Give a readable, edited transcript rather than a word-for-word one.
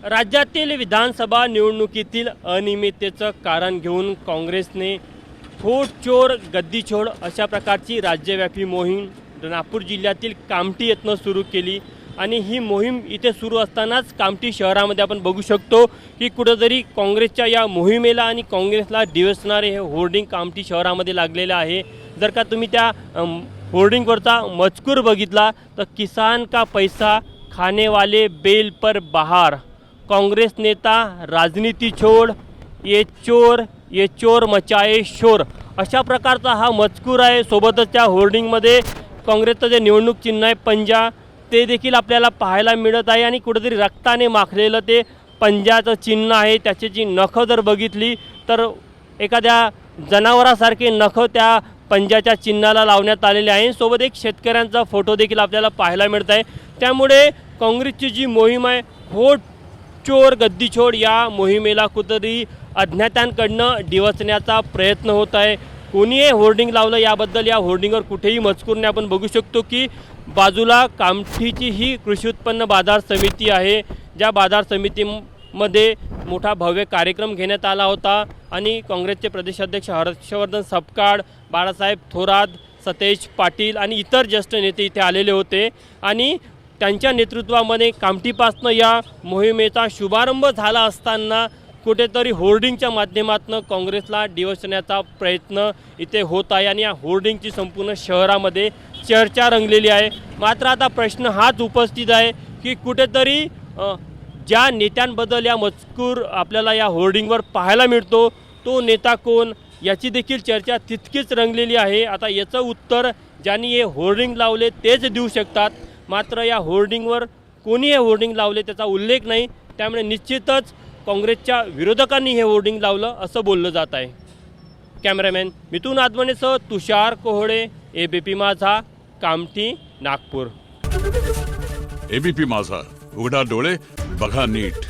राज्यातील विधानसभा निवडणुकीतील अनियमिततेचं कारण घेऊन काँग्रेसने फोड चोर गद्दी छोड अशा प्रकारची राज्यव्यापी मोहीम नागपूर जिल्ह्यातील कामठी येथनं सुरू केली आणि ही मोहीम इथे सुरू असतानाच कामठी शहरामध्ये आपण बघू शकतो की कुठेतरी काँग्रेसच्या या मोहिमेला आणि काँग्रेसला डिवचणारे हे होर्डिंग कामठी शहरामध्ये लागलेलं आहे। जर का तुम्ही त्या होर्डिंगवरचा मजकूर बघितला तर किसान का पैसा खाने वाले बेल पर बहार, कांग्रेस नेता राजनीति छोड़, ये चोर मचाए शोर अशा प्रकारचा हा मजकूर आहे। सोबतच त्या होर्डिंगमध्ये काँग्रेसचं जे निवडणूक चिन्ह आहे पंजा ते देखील आपल्याला पाहायला मिळत आहे आणि कुठेतरी रक्ताने माखलेलं ते पंजाचं चिन्ह आहे। त्याची जी नखं जर बघितली तर एखाद्या जनावरासारखे नखं त्या पंजाच्या चिन्हाला लावण्यात आलेले आहे। सोबत एक शेतकऱ्यांचा फोटो देखील आपल्याला पाहायला मिळत आहे। त्यामुळे काँग्रेसची जी मोहीम आहे फोड चोर गद्दी छोड या मोहिमेला कुठेतरी अज्ञातांकडनं डिवचण्याचा प्रयत्न होत आहे। कोणी होर्डिंग लावलं याबद्दल या होर्डिंगवर कुठेही मजकूरने आपण बघू शकतो की बाजूला कामठीची ही कृषी उत्पन्न बाजार समिती आहे, ज्या बाजार समितीमध्ये मोठा भव्य कार्यक्रम घेण्यात आला होता आणि काँग्रेसचे प्रदेशाध्यक्ष हर्षवर्धन सपकाळ, बाळासाहेब थोरात, सतेज पाटील आणि इतर ज्येष्ठ नेते इथे आलेले होते आणि त्यांच्या नेतृत्वामध्ये कामठीपासून या मोहिमेचा शुभारंभ झाला असताना कुठेतरी होर्डिंगच्या माध्यमातून काँग्रेसला डिवचण्याचा प्रयत्न इथे होत आहे आणि या होर्डिंगची संपूर्ण शहरामध्ये चर्चा रंगलेली आहे। मात्र आता प्रश्न हाच उपस्थित आहे की कुठेतरी ज्या नेत्यांबद्दल या मजकूर आपल्याला या होर्डिंगवर पाहायला मिळतो तो नेता कोण याची देखील चर्चा तितकीच रंगलेली आहे। आता याचं उत्तर ज्यांनी हे होर्डिंग लावले तेच देऊ शकतात, मात्र या होर्डिंगवर कोणी हे होर्डिंग लावले त्याचा उल्लेख नाही। त्यामुळे निश्चितच काँग्रेसच्या विरोधकांनी हे होर्डिंग लावलं असं बोललं जात आहे। कॅमेरामॅन मिथुन आदवणेसह तुषार कोहळे, एबीपी माझा, कामठी, नागपूर। एबीपी माझा, उघडा डोळे बघा नीट।